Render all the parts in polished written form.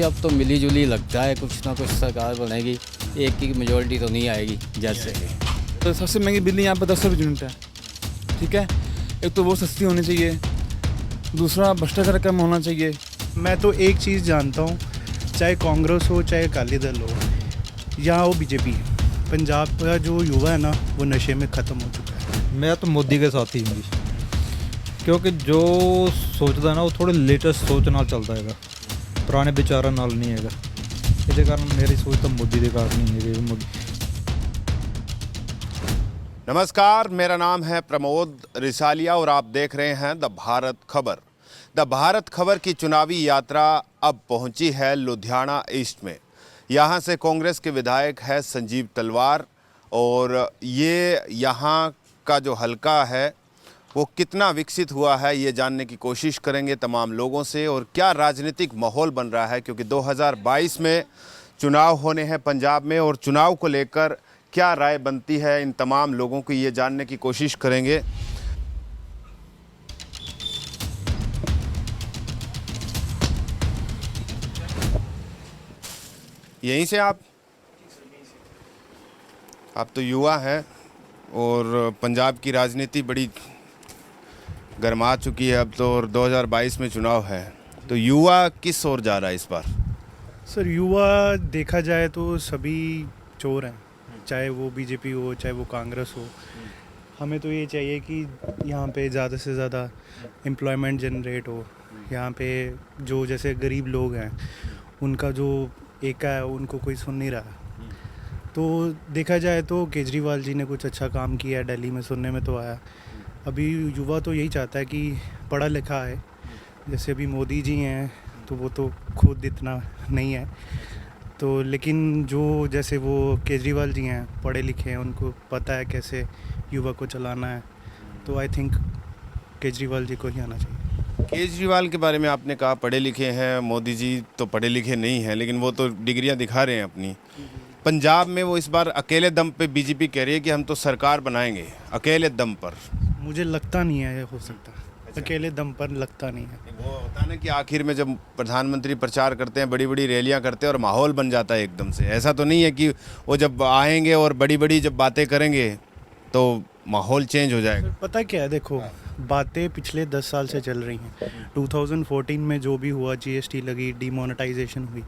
देखिए अब तो मिली जुली लगता है, कुछ ना कुछ सरकार बनेगी, एक की मेजोरिटी तो नहीं आएगी जैसे। तो सबसे महंगी बिजली यहाँ पर 10 रुपये यूनिट है, ठीक है। एक तो वो सस्ती होनी चाहिए, दूसरा भ्रष्टाचार कम होना चाहिए। मैं तो एक चीज़ जानता हूँ, चाहे कांग्रेस हो चाहे अकाली दल हो या हो बीजेपी, पंजाब का जो युवा है ना वो नशे में ख़त्म हो चुका है। मैं तो मोदी के साथ ही हूँ, क्योंकि जो सोचता है ना वो थोड़े लेटेस्ट सोच नाल चलता है, पुराने विचारां नाल नहीं है। इस कारण मेरी सोच तो मोदी के कारण ही है। मोदी। नमस्कार, मेरा नाम है प्रमोद रिसालिया और आप देख रहे हैं द भारत खबर। द भारत खबर की चुनावी यात्रा अब पहुंची है लुधियाना ईस्ट में। यहां से कांग्रेस के विधायक है संजीव तलवार और ये यहां का जो हलका है वो कितना विकसित हुआ है ये जानने की कोशिश करेंगे तमाम लोगों से, और क्या राजनीतिक माहौल बन रहा है, क्योंकि 2022 में चुनाव होने हैं पंजाब में और चुनाव को लेकर क्या राय बनती है इन तमाम लोगों की ये जानने की कोशिश करेंगे। यहीं से आप तो युवा हैं और पंजाब की राजनीति बड़ी गर्मा चुकी है अब तो, और 2022 में चुनाव है, तो युवा किस ओर जा रहा है इस बार? सर युवा देखा जाए तो सभी चोर हैं, चाहे वो बीजेपी हो चाहे वो कांग्रेस हो। हमें तो ये चाहिए कि यहाँ पे ज़्यादा से ज़्यादा एम्प्लॉयमेंट जनरेट हो। यहाँ पे जो जैसे गरीब लोग हैं उनका जो एका है उनको कोई सुन नहीं रहा। तो देखा जाए तो केजरीवाल जी ने कुछ अच्छा काम किया है दिल्ली में, सुनने में तो आया। अभी युवा तो यही चाहता है कि पढ़ा लिखा है, जैसे अभी मोदी जी हैं तो वो तो खुद इतना नहीं है, तो लेकिन जो जैसे वो केजरीवाल जी हैं पढ़े लिखे हैं, उनको पता है कैसे युवा को चलाना है, तो आई थिंक केजरीवाल जी को ही आना चाहिए। केजरीवाल के बारे में आपने कहा पढ़े लिखे हैं, मोदी जी तो पढ़े लिखे नहीं हैं, लेकिन वो तो डिग्रियां दिखा रहे हैं अपनी। पंजाब में वो इस बार अकेले दम पे बीजेपी कह रही है कि हम तो सरकार बनाएंगे अकेले दम पर। मुझे लगता नहीं है हो सकता, अकेले दम पर लगता नहीं है। वो होता है ना कि आखिर में जब प्रधानमंत्री प्रचार करते हैं, बड़ी बड़ी रैलियां करते हैं और माहौल बन जाता है एकदम से। ऐसा तो नहीं है कि वो जब आएंगे और बड़ी बड़ी जब बातें करेंगे तो माहौल चेंज हो जाएगा। पता क्या है, देखो बातें पिछले 10 साल से चल रही हैं। 2014 में जो भी हुआ, जीएसटी लगी, डिमोनेटाइजेशन हुई,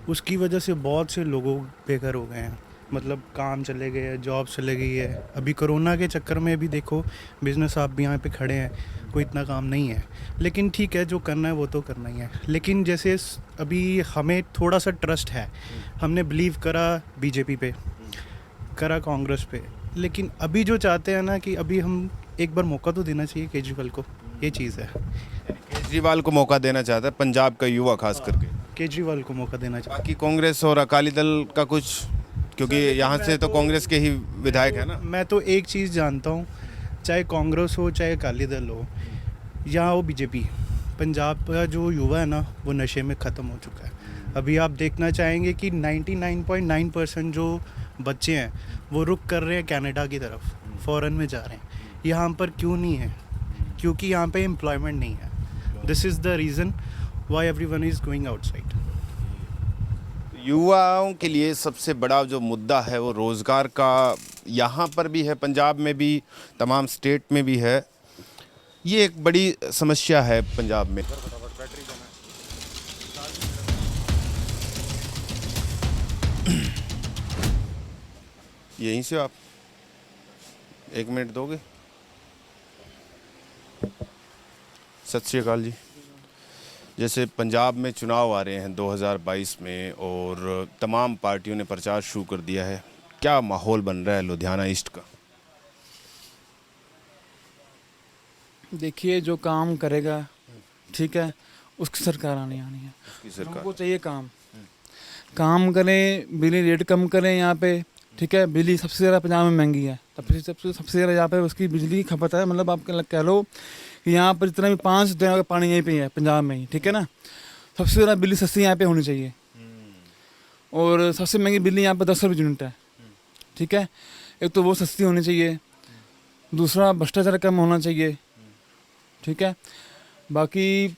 उसकी वजह से बहुत से लोगों बेघर हो गए हैं, मतलब काम चले गए हैं, जॉब चले गई है। अभी कोरोना के चक्कर में भी देखो बिज़नेस आप भी यहाँ पे खड़े हैं, कोई इतना काम नहीं है, लेकिन ठीक है जो करना है वो तो करना ही है। लेकिन जैसे अभी हमें थोड़ा सा ट्रस्ट है, हमने बिलीव करा बीजेपी पे, करा कांग्रेस पे, लेकिन अभी जो चाहते हैं ना कि अभी हम एक बार मौका तो देना चाहिए केजरीवाल को, ये चीज़ है। केजरीवाल को मौका देना चाहता है पंजाब का युवा खास करके, केजरीवाल को मौका देना चाहिए। बाकी कांग्रेस और अकाली दल का कुछ, क्योंकि यहाँ से तो कांग्रेस के ही विधायक है ना। मैं तो एक चीज़ जानता हूँ, चाहे कांग्रेस हो चाहे अकाली दल हो या हो बीजेपी, पंजाब का जो युवा है ना वो नशे में ख़त्म हो चुका है। अभी आप देखना चाहेंगे कि 99.9% जो बच्चे हैं वो रुक कर रहे हैं कनाडा की तरफ, फ़ॉरेन में जा रहे हैं। यहाँ पर क्यों नहीं है? क्योंकि यहाँ पे एम्प्लॉयमेंट नहीं है। This is the reason why everyone is going outside. युवाओं के लिए सबसे बड़ा जो मुद्दा है वो रोज़गार का, यहाँ पर भी है, पंजाब में भी, तमाम स्टेट में भी है। ये एक बड़ी समस्या है पंजाब में। यहीं से आप 1 मिनट दोगे? सत श्री अकाल जी। जैसे पंजाब में चुनाव आ रहे हैं 2022 में और तमाम पार्टियों ने प्रचार शुरू कर दिया है, क्या माहौल बन रहा है लुधियाना ईस्ट का? देखिए जो काम करेगा, ठीक है, उसकी सरकार आनी है। उसकी सरकार हमको चाहिए काम करें, बिजली रेट कम करें यहाँ पे, ठीक है। बिजली सबसे ज़्यादा पंजाब में महंगी है, सबसे ज़्यादा यहाँ पे उसकी बिजली की खपत है। मतलब आप कह लो कि यहाँ पर जितना भी 5 दिन का पानी यहीं पे है पंजाब में ही, ठीक है ना। सबसे ज़्यादा बिजली सस्ती यहाँ पे होनी चाहिए, और सबसे महंगी बिजली यहाँ पर 10 रुपये यूनिट है, ठीक है। एक तो वो सस्ती होनी चाहिए, दूसरा भ्रष्टाचार कम होना चाहिए, ठीक है। बाकी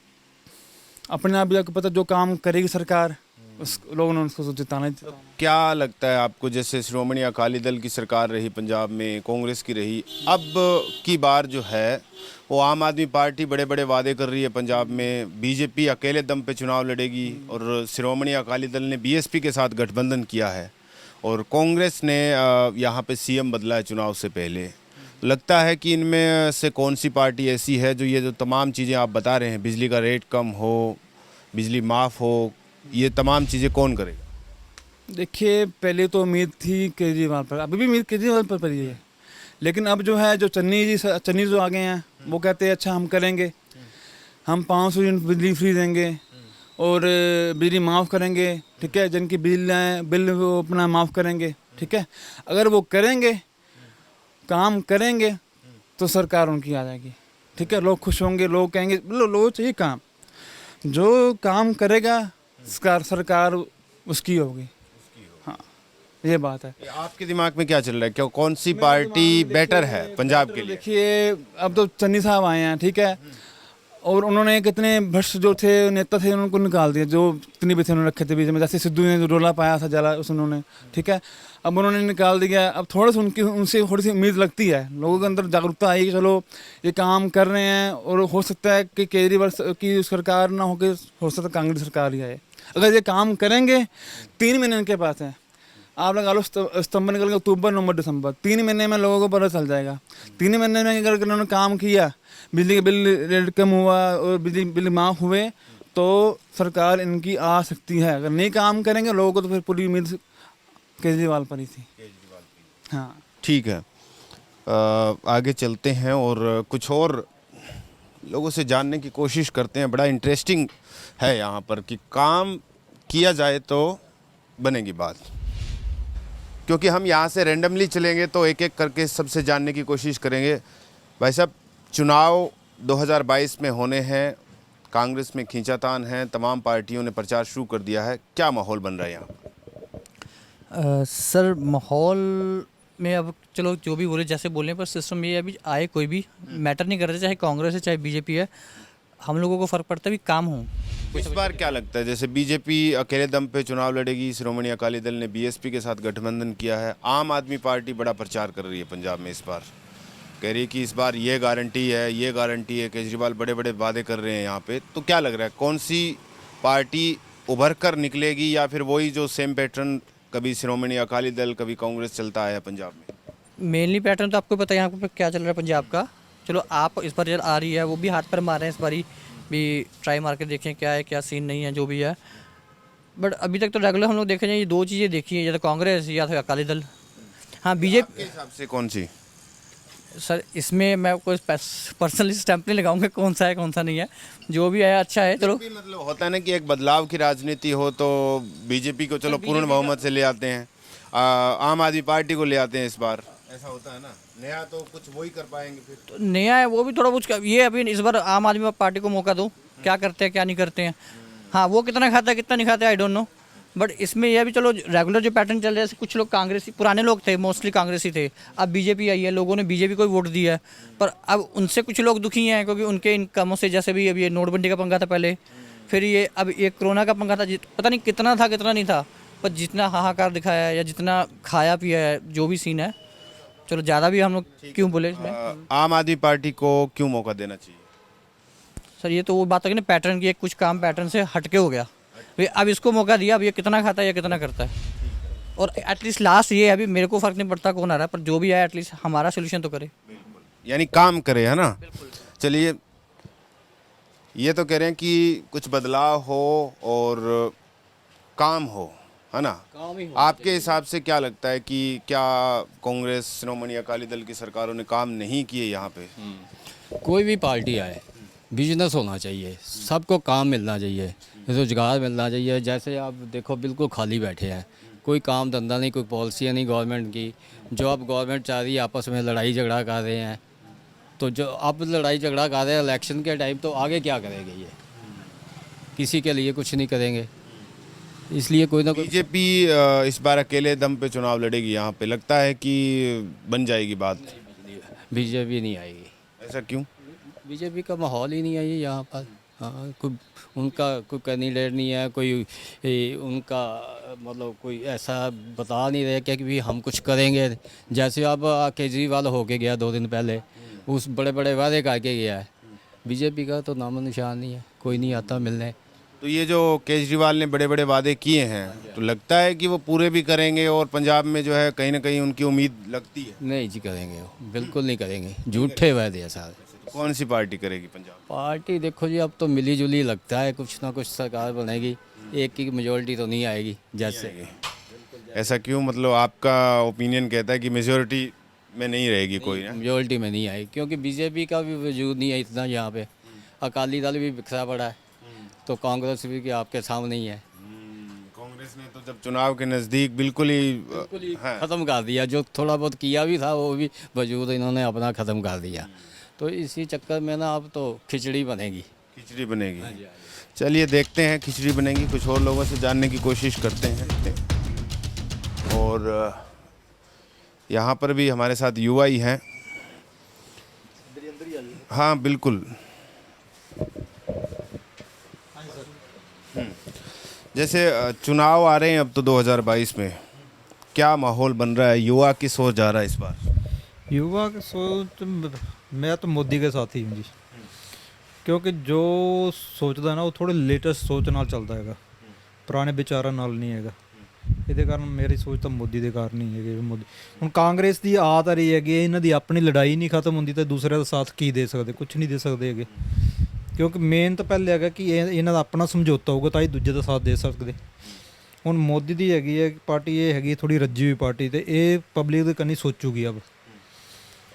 अपने आप भी आपको पता, जो काम करेगी सरकार उस लोगों ने उसको जिताना चाहिए। क्या लगता है आपको, जैसे श्रोमणी अकाली दल की सरकार रही पंजाब में, कांग्रेस की रही, अब की बार जो है वो आम आदमी पार्टी बड़े बड़े वादे कर रही है पंजाब में, बीजेपी अकेले दम पे चुनाव लड़ेगी और श्रोमणी अकाली दल ने बीएसपी के साथ गठबंधन किया है और कांग्रेस ने यहाँ पे सीएम बदला है चुनाव से पहले। लगता है कि इनमें से कौन सी पार्टी ऐसी है जो ये जो तमाम चीज़ें आप बता रहे हैं, बिजली का रेट कम हो, बिजली माफ़ हो, ये तमाम चीज़ें कौन करेगा? देखिए, पहले तो उम्मीद थी केजरीवाल पर, अभी भी उम्मीद केजरीवाल पर पड़ी है, लेकिन अब जो है जो चन्नी जो आ गए हैं वो कहते हैं अच्छा हम करेंगे, हम 500 यूनिट बिजली फ्री देंगे और बिजली माफ़ करेंगे, ठीक है, जिनकी बिल वो अपना माफ़ करेंगे, ठीक है। अगर वो करेंगे, काम करेंगे तो सरकार उनकी आ जाएगी, ठीक है। लोग खुश होंगे, लोग कहेंगे लोग चाहिए काम, जो काम करेगा सरकार उसकी होगी। हाँ, ये बात है। आपके दिमाग में क्या चल रहा है, क्या कौन सी पार्टी बेटर है पंजाब के लिए? देखिए, अब तो चन्नी साहब आए हैं, ठीक है, और उन्होंने कितने भ्रष्ट जो थे नेता थे उनको निकाल दिया, जो कितनी भी थे उन्होंने रखे थे बीच में, जैसे सिद्धू ने जो रोला पाया था जला उस उन्होंने, ठीक है, अब उन्होंने निकाल दिया। अब थोड़ा सा उनसे थोड़ी सी उम्मीद लगती है, लोगों के अंदर जागरूकता आई कि चलो ये काम कर रहे हैं और हो सकता है कि केजरीवाल की सरकार ना होकर हो सकता है कांग्रेस सरकार ही आए। अगर ये काम करेंगे, 3 महीने इनके पास है, आप लगा लो सितंबर निकल के अक्टूबर नवंबर दिसंबर, 3 महीने में लोगों को पता चल जाएगा। 3 महीने में अगर उन्होंने काम किया, बिजली के बिल रेट कम हुआ और बिजली बिल माफ़ हुए तो सरकार इनकी आ सकती है। अगर नहीं काम करेंगे लोगों को तो फिर पूरी उम्मीद केजरीवाल पर ही थी। हाँ, ठीक है, आगे चलते हैं और कुछ और लोगों से जानने की कोशिश करते हैं। बड़ा इंटरेस्टिंग है यहाँ पर कि काम किया जाए तो बनेगी बात, क्योंकि हम यहाँ से रैंडमली चलेंगे तो एक एक करके सबसे जानने की कोशिश करेंगे। भाई साहब, चुनाव 2022 में होने हैं, कांग्रेस में खींचातान है, तमाम पार्टियों ने प्रचार शुरू कर दिया है, क्या माहौल बन रहा है यहाँ? सर, माहौल में अब चलो जो भी बोले जैसे बोले, पर सिस्टम ये अभी आए कोई भी मैटर नहीं करता, चाहे कांग्रेस है चाहे बीजेपी है, हम लोगों को फ़र्क पड़ता है भी काम हो। इस बार क्या लगता है, जैसे बीजेपी अकेले दम पे चुनाव लड़ेगी, श्रोमणी अकाली दल ने बीएसपी के साथ गठबंधन किया है, आम आदमी पार्टी बड़ा प्रचार कर रही है पंजाब में, इस बार कह रही है कि इस बार ये गारंटी है, ये गारंटी है, केजरीवाल बड़े बड़े वादे कर रहे हैं यहाँ पे, तो क्या लग रहा है कौन सी पार्टी उभर कर निकलेगी, या फिर वही जो सेम पैटर्न कभी श्रोमणी अकाली दल कभी कांग्रेस चलता आया पंजाब में? मेनली पैटर्न तो आपको पता है यहाँ पर क्या चल रहा है पंजाब का। चलो आप इस बार रिजल्ट आ रही है, वो भी हाथ पर मार रहे हैं, इस बारी भी ट्राई मार के देखें क्या है क्या सीन नहीं है जो भी है। बट अभी तक तो रेगुलर हम लोग देखे जाए, ये 2 चीज़ें देखी हैं, या तो कांग्रेस या तो अकाली दल। हाँ, बीजेपी के हिसाब से कौन सी? सर, इसमें मैं कोई पर्सनली स्टैंप नहीं लगाऊंगा कौन सा है कौन सा नहीं है, जो भी है अच्छा है। चलो, मतलब होता है ना कि एक बदलाव की राजनीति हो तो बीजेपी को चलो पूर्ण बहुमत से ले आते हैं, आम आदमी पार्टी को ले आते हैं, इस बार ऐसा होता है ना, नया तो कुछ वही कर पाएंगे फिर तो नया है वो भी थोड़ा कुछ ये अभी इस बार आम आदमी पार्टी को मौका दो, क्या करते हैं क्या नहीं करते हैं। हाँ, वो कितना खाता है कितना नहीं खाता है आई डोंट नो, बट इसमें यह भी चलो रेगुलर जो पैटर्न चल रहा है, जैसे कुछ लोग कांग्रेसी पुराने लोग थे, मोस्टली कांग्रेसी थे, अब बीजेपी आई है, लोगों ने बीजेपी को वोट दिया है, पर अब उनसे कुछ लोग दुखी हैं क्योंकि उनके इन कामों से, जैसे भी अब ये नोटबंदी का पंगा था पहले, फिर ये अब ये कोरोना का पंगा था, पता नहीं कितना था कितना नहीं था, पर जितना हाहाकार दिखाया है या जितना खाया पिया है जो भी सीन है, चलो ज़्यादा भी हम लोग क्यों बोले इसमें। आम आदमी पार्टी को क्यों मौका देना चाहिए? सर, ये तो वो बात है ना पैटर्न की, कुछ काम पैटर्न से हटके हो गया, अब इसको मौका दिया, अब ये कितना खाता है या कितना करता है, और एटलीस्ट लास्ट ये अभी मेरे को फ़र्क नहीं पड़ता कौन आ रहा है, पर जो भी है एटलीस्ट हमारा सोल्यूशन तो करे, यानी काम करे, है ना। चलिए, ये तो कह रहे हैं कि कुछ बदलाव हो और काम हो, है ना। आपके हिसाब से क्या लगता है कि क्या कांग्रेस श्रोमणी अकाली दल की सरकारों ने काम नहीं किए यहाँ पे? कोई भी पार्टी आए, बिजनेस होना चाहिए, सबको काम मिलना चाहिए, रोजगार मिलना चाहिए। जैसे आप देखो बिल्कुल खाली बैठे हैं, कोई काम धंधा नहीं, कोई पॉलिसी नहीं गवर्नमेंट की। जो अब गवर्नमेंट चाह रही है आपस में लड़ाई झगड़ा कर रहे हैं, तो जो अब लड़ाई झगड़ा कर रहे हैं इलेक्शन के टाइम, तो आगे क्या करेंगे ये? किसी के लिए कुछ नहीं करेंगे, इसलिए कोई ना कोई। बीजेपी इस बार अकेले दम पे चुनाव लड़ेगी यहाँ पे, लगता है कि बन जाएगी बात? बीजेपी नहीं आएगी। ऐसा क्यों? बीजेपी का माहौल ही नहीं है यहाँ पर, हाँ, कोई उनका कोई कैंडिडेट नहीं है, कोई उनका मतलब कोई ऐसा बता नहीं रहे कि भी हम कुछ करेंगे। जैसे अब केजरीवाल होके गया 2 दिन पहले, उस बड़े बड़े वादे करके गया है। बीजेपी का तो नामो निशान नहीं है, कोई नहीं आता मिलने। तो ये जो केजरीवाल ने बड़े बड़े वादे किए हैं, तो लगता है कि वो पूरे भी करेंगे और पंजाब में जो है कहीं ना कहीं उनकी उम्मीद लगती है? नहीं जी, करेंगे वो बिल्कुल नहीं करेंगे, झूठे वादे हैं सारे। तो कौन सी पार्टी करेगी पंजाब? पार्टी देखो जी, अब तो मिली जुली लगता है, कुछ ना कुछ सरकार बनेगी, एक की मेजोरिटी तो नहीं आएगी जैसे। ऐसा क्यों, मतलब आपका ओपिनियन कहता है कि मेजोरिटी में नहीं रहेगी कोई ना? मेजोरिटी में नहीं आएगी, क्योंकि बीजेपी का भी वजूद नहीं है इतना यहाँ पे। अकाली दल भी बिखरा पड़ा है, तो कांग्रेस भी कि आपके सामने ही है। कांग्रेस ने तो जब चुनाव के नज़दीक बिल्कुल ही हाँ। ख़त्म कर दिया, जो थोड़ा बहुत किया भी था वो भी वजूद इन्होंने अपना ख़त्म कर दिया। तो इसी चक्कर में ना अब तो खिचड़ी बनेगी। खिचड़ी बनेगी। चलिए देखते हैं खिचड़ी बनेगी, कुछ और लोगों से जानने की कोशिश करते हैं। और यहाँ पर भी हमारे साथ युवा ही हैं। हाँ बिल्कुल। जैसे चुनाव आ रहे हैं अब तो 2022 में, क्या माहौल बन रहा है, युवा किस ओर जा रहा है इस बार? युवा की सोच, मैं तो मोदी के साथ ही हूँ जी, क्योंकि जो सोचदा ना वो थोड़े लेटेस्ट सोच ਨਾਲ ਚੱਲਦਾ ਹੈਗਾ, ਪੁਰਾਣੇ ਵਿਚਾਰਾਂ ਨਾਲ ਨਹੀਂ ਹੈਗਾ। ਇਹਦੇ ਕਾਰਨ ਮੇਰੀ ਸੋਚ ਤਾਂ ਮੋਦੀ ਦੇ ਕਾਰਨ ਹੀ ਹੈਗੀ। ਮੋਦੀ ਹੁਣ ਕਾਂਗਰਸ ਦੀ ਆਦਤ ਆ ਰਹੀ ਹੈਗੀ, ਇਹਨਾਂ ਦੀ ਆਪਣੀ ਲੜਾਈ ਨਹੀਂ ਖਤਮ ਹੁੰਦੀ ਤਾਂ ਦੂਸਰੇ ਦਾ ਸਾਥ ਕੀ ਦੇ ਸਕਦੇ, ਕੁਝ ਨਹੀਂ ਦੇ ਸਕਦੇ ਹੈਗੇ। ਕਿਉਂਕਿ ਮੇਨ ਤਾਂ ਪਹਿਲੇ ਹੈਗਾ ਕਿ ਇਹਨਾਂ ਦਾ ਆਪਣਾ ਸਮਝੌਤਾ ਹੋਊਗਾ ਤਾਂ ਹੀ ਦੂਜੇ ਦਾ ਸਾਥ ਦੇ ਸਕਦੇ। ਹੁਣ ਮੋਦੀ ਦੀ ਹੈਗੀ ਹੈ ਪਾਰਟੀ, ਇਹ ਹੈਗੀ ਥੋੜੀ ਰੱਜੀ ਹੋਈ ਪਾਰਟੀ, ਤੇ ਇਹ ਪਬਲਿਕ ਦੇ ਕੰਨੀ ਸੋਚੂਗੀ ਅਬ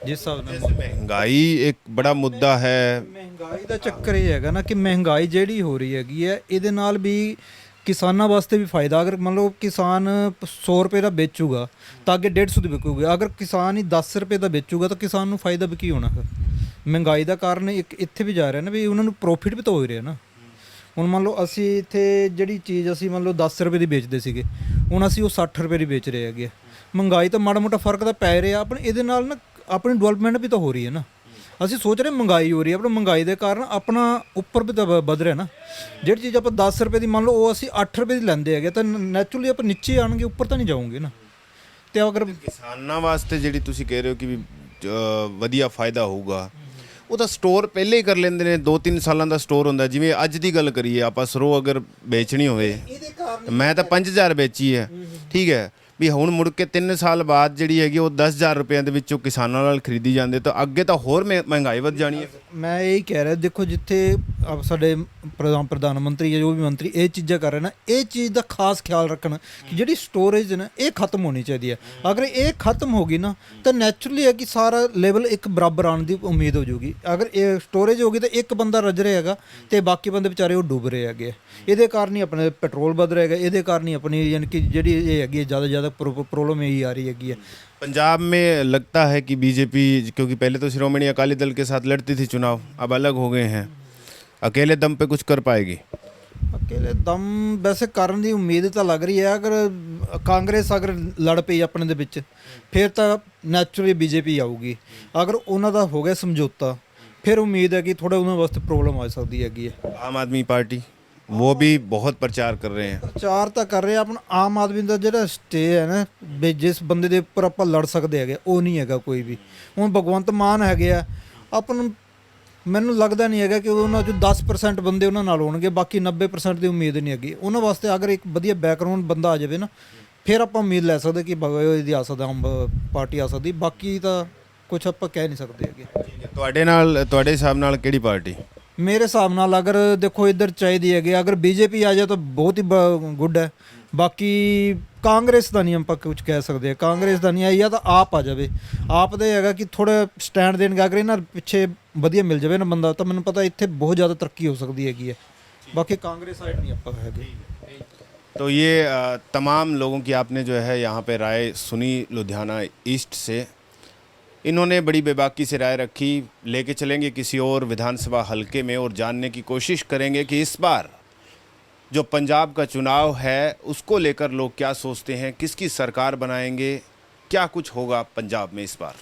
ਜਿਸ ਹਿਸਾਬ ਨਾਲ। महंगाई एक बड़ा मुद्दा है। ਮਹਿੰਗਾਈ ਦਾ ਚੱਕਰ ਇਹ ਹੈਗਾ ਨਾ ਕਿ ਮਹਿੰਗਾਈ ਜਿਹੜੀ ਹੋ ਰਹੀ ਹੈਗੀ ਹੈ, ਇਹਦੇ ਨਾਲ ਵੀ ਕਿਸਾਨਾਂ ਵਾਸਤੇ ਵੀ ਫਾਇਦਾ। ਅਗਰ ਮੰਨ ਲਓ ਕਿਸਾਨ 100 ਰੁਪਏ ਦਾ ਵੇਚੂਗਾ ਤਾਂ ਅੱਗੇ 150 ਦੀ ਵਿਕੂਗੀ। ਅਗਰ ਕਿਸਾਨ ਹੀ 10 ਰੁਪਏ ਦਾ ਵੇਚੂਗਾ ਤਾਂ ਕਿਸਾਨ ਨੂੰ ਫਾਇਦਾ ਵੀ ਕੀ ਹੋਣਾ ਹੈ। ਮਹਿੰਗਾਈ ਦਾ ਕਾਰਨ ਇੱਕ ਇੱਥੇ ਵੀ ਜਾ ਰਿਹਾ ਨਾ ਵੀ ਉਹਨਾਂ ਨੂੰ ਪ੍ਰੋਫਿਟ ਵੀ ਤਾਂ ਹੋ ਰਿਹਾ ਨਾ। ਹੁਣ ਮੰਨ ਲਓ ਅਸੀਂ ਇੱਥੇ ਜਿਹੜੀ ਚੀਜ਼ ਅਸੀਂ ਮੰਨ ਲਓ 10 ਰੁਪਏ ਦੀ ਵੇਚਦੇ ਸੀਗੇ, ਹੁਣ ਅਸੀਂ ਉਹ 60 ਰੁਪਏ ਦੀ ਵੇਚ ਰਹੇ ਹੈਗੇ। ਮਹਿੰਗਾਈ ਤਾਂ ਮਾੜਾ ਮੋਟਾ ਫਰਕ ਤਾਂ ਪੈ ਰਿਹਾ, ਆਪਣੇ ਇਹਦੇ ਨਾਲ ਨਾ ਆਪਣੀ ਡਿਵੈਲਪਮੈਂਟ ਵੀ ਤਾਂ ਹੋ ਰਹੀ ਹੈ ਨਾ। ਅਸੀਂ ਸੋਚ ਰਹੇ ਮਹਿੰਗਾਈ ਹੋ ਰਹੀ ਹੈ, ਆਪਣਾ ਮਹਿੰਗਾਈ ਦੇ ਕਾਰਨ ਆਪਣਾ ਉੱਪਰ ਵੀ ਤਾਂ ਵਧ ਰਿਹਾ ਨਾ। ਜਿਹੜੀ ਚੀਜ਼ ਆਪਾਂ 10 ਰੁਪਏ ਦੀ ਮੰਨ ਲਓ ਉਹ ਅਸੀਂ 8 ਰੁਪਏ ਦੀ ਲੈਂਦੇ ਹੈਗੇ, ਤਾਂ ਨੈਚੁਰਲੀ ਆਪਾਂ ਨੀਚੇ ਆਣਗੇ, ਉੱਪਰ ਤਾਂ ਨਹੀਂ ਜਾਓਗੇ ਨਾ। ਤੇ ਅਗਰ ਕਿਸਾਨਾਂ ਵਾਸਤੇ ਜਿਹੜੀ ਤੁਸੀਂ ਕਹਿ ਰਹੇ ਹੋ ਕਿ ਵੀ ਵਧੀਆ ਫਾਇਦਾ ਹੋਊਗਾ, ਉਹਦਾ ਸਟੋਰ ਪਹਿਲੇ ਹੀ ਕਰ ਲੈਂਦੇ ਨੇ। 2-3 ਸਾਲਾਂ ਦਾ ਸਟੋਰ ਹੁੰਦਾ। ਜਿਵੇਂ ਅੱਜ ਦੀ ਗੱਲ ਕਰੀਏ ਆਪਾਂ, ਸਰੋਂ ਅਗਰ ਵੇਚਣੀ ਹੋਵੇ, ਮੈਂ ਤਾਂ 5000 ਵੇਚੀ ਹੈ, ਠੀਕ ਹੈ ਵੀ ਹੁਣ ਮੁੜ ਕੇ 3 ਸਾਲ ਬਾਅਦ ਜਿਹੜੀ ਹੈਗੀ ਉਹ 10000 ਰੁਪਏ ਦੇ ਵਿੱਚੋਂ ਕਿਸਾਨਾਂ ਨਾਲ ਖਰੀਦੀ ਜਾਂਦੇ, ਤਾਂ ਅੱਗੇ ਤਾਂ ਹੋਰ ਮਹਿੰਗਾਈ ਵੱਧ ਜਾਣੀ ਹੈ। ਮੈਂ ਇਹ ਕਹਿ ਰਿਹਾ, ਦੇਖੋ ਜਿੱਥੇ ਸਾਡੇ ਪ੍ਰਧਾਨ ਮੰਤਰੀ ਜਾਂ ਜੋ ਵੀ ਮੰਤਰੀ ਇਹ ਚੀਜ਼ਾਂ ਕਰ ਰਹੇ ਨਾ, ਇਹ ਚੀਜ਼ ਦਾ ਖਾਸ ਖਿਆਲ ਰੱਖਣ ਕਿ ਜਿਹੜੀ ਸਟੋਰੇਜ ਨਾ ਇਹ ਖਤਮ ਹੋਣੀ ਚਾਹੀਦੀ ਹੈ। ਅਗਰ ਇਹ ਖਤਮ ਹੋ ਗਈ ਨਾ ਤਾਂ ਨੈਚੁਰਲੀ ਹੈ ਕਿ ਸਾਰਾ ਲੈਵਲ ਇੱਕ ਬਰਾਬਰ ਆਉਣ ਦੀ ਉਮੀਦ ਹੋ ਜਾਊਗੀ। ਅਗਰ ਇਹ ਸਟੋਰੇਜ ਹੋ ਗਈ ਤਾਂ ਇੱਕ ਬੰਦਾ ਰੱਜ ਰਿਹਾ ਹੈਗਾ ਤੇ ਬਾਕੀ ਬੰਦੇ ਵਿਚਾਰੇ ਉਹ ਡੁੱਬ ਰਹੇ ਹੈਗੇ। ਇਹਦੇ ਕਾਰਨ ਹੀ ਆਪਣੇ ਪੈਟਰੋਲ ਵੱਧ ਰਿਹਾ ਹੈਗਾ, ਇਹਦੇ ਕਾਰਨ ਹੀ ਆਪਣੀ ਯਾਨੀ ਕਿ ਜਿਹੜੀ ਇਹ ਹੈਗੀ ਹੈ ज़्यादा प्रॉब्लम यही आ रही हैगी है। पंजाब में लगता है कि बीजेपी, क्योंकि पहले तो शिरोमणि अकाली दल के साथ लड़ती थी चुनाव, अब अलग हो गए हैं, अकेले दम पे कुछ कर पाएगी? अकेले दम वैसे करने की उम्मीद तो लग रही है। अगर कांग्रेस अगर लड़ पई अपने दे विच फिर तो नैचुरली बीजेपी आऊगी। अगर उन्हों का हो गया समझौता फिर उम्मीद है कि थोड़ा उन्होंने वास्ते प्रॉब्लम आ सकती हैगी है। आम आदमी पार्टी वो भी बहुत प्रचार कर रहे हैं। ਪ੍ਰਚਾਰ ਤਾਂ ਕਰ ਰਹੇ ਆਪਣਾ ਆਮ ਆਦਮੀ ਦਾ ਜਿਹੜਾ ਸਟੇ ਹੈ ਨਾ ਵੀ ਜਿਸ ਬੰਦੇ ਦੇ ਉੱਪਰ ਆਪਾਂ ਲੜ ਸਕਦੇ ਹੈਗੇ ਉਹ ਨਹੀਂ ਹੈਗਾ ਕੋਈ ਵੀ। ਹੁਣ ਭਗਵੰਤ ਮਾਨ ਹੈਗੇ ਆ, ਆਪਾਂ ਨੂੰ ਮੈਨੂੰ ਲੱਗਦਾ ਨਹੀਂ ਹੈਗਾ ਕਿ ਉਹਨਾਂ 'ਚੋਂ 10% ਬੰਦੇ ਉਹਨਾਂ ਨਾਲ ਹੋਣਗੇ, ਬਾਕੀ 90% ਦੀ ਉਮੀਦ ਨਹੀਂ ਹੈਗੀ ਉਹਨਾਂ ਵਾਸਤੇ। ਅਗਰ ਇੱਕ ਵਧੀਆ ਬੈਕਗਰਾਊਂਡ ਬੰਦਾ ਆ ਜਾਵੇ ਨਾ ਫਿਰ ਆਪਾਂ ਉਮੀਦ ਲੈ ਸਕਦੇ ਕਿ ਇਹਦੀ ਆ ਸਕਦਾ, ਆਮ ਪਾਰਟੀ ਆ ਸਕਦੀ। ਬਾਕੀ ਤਾਂ ਕੁਛ ਆਪਾਂ ਕਹਿ ਨਹੀਂ ਸਕਦੇ ਹੈਗੇ। ਤੁਹਾਡੇ ਹਿਸਾਬ ਨਾਲ ਕਿਹੜੀ ਪਾਰਟੀ? ਮੇਰੇ ਹਿਸਾਬ ਨਾਲ ਅਗਰ ਦੇਖੋ ਇੱਧਰ ਚਾਹੀਦੀ ਹੈਗੀ, ਅਗਰ ਬੀਜੇਪੀ ਆ ਜਾਏ ਤਾਂ ਬਹੁਤ ਹੀ ਗੁੱਡ ਹੈ। ਬਾਕੀ ਕਾਂਗਰਸ ਦਾ ਨਹੀਂ ਆਪਾਂ ਕੁਝ ਕਹਿ ਸਕਦੇ, ਕਾਂਗਰਸ ਦਾ ਨਹੀਂ ਆਈ ਜਾਂ ਤਾਂ ਆਪ ਆ ਜਾਵੇ। ਆਪ ਦੇ ਹੈਗਾ ਕਿ ਥੋੜਾ ਸਟੈਂਡ ਦੇਣਗੇ, ਅਗਰ ਇਹਨਾਂ ਪਿੱਛੇ ਵਧੀਆ ਮਿਲ ਜਾਵੇ ਨਾ ਬੰਦਾ ਤਾਂ ਮੈਨੂੰ ਪਤਾ ਇੱਥੇ ਬਹੁਤ ਜ਼ਿਆਦਾ ਤਰੱਕੀ ਹੋ ਸਕਦੀ ਹੈਗੀ ਹੈ। ਬਾਕੀ ਕਾਂਗਰਸ ਸਾਈਡ नहीं ਆਪਾਂ ਹੈਗੇ। तो ये तमाम लोगों की आपने जो है यहाँ पे राय सुनी लुधियाना ईस्ट से। इन्होंने बड़ी बेबाकी से राय रखी। लेके चलेंगे किसी और विधानसभा हलके में और जानने की कोशिश करेंगे कि इस बार जो पंजाब का चुनाव है उसको लेकर लोग क्या सोचते हैं, किसकी सरकार बनाएंगे, क्या कुछ होगा पंजाब में इस बार।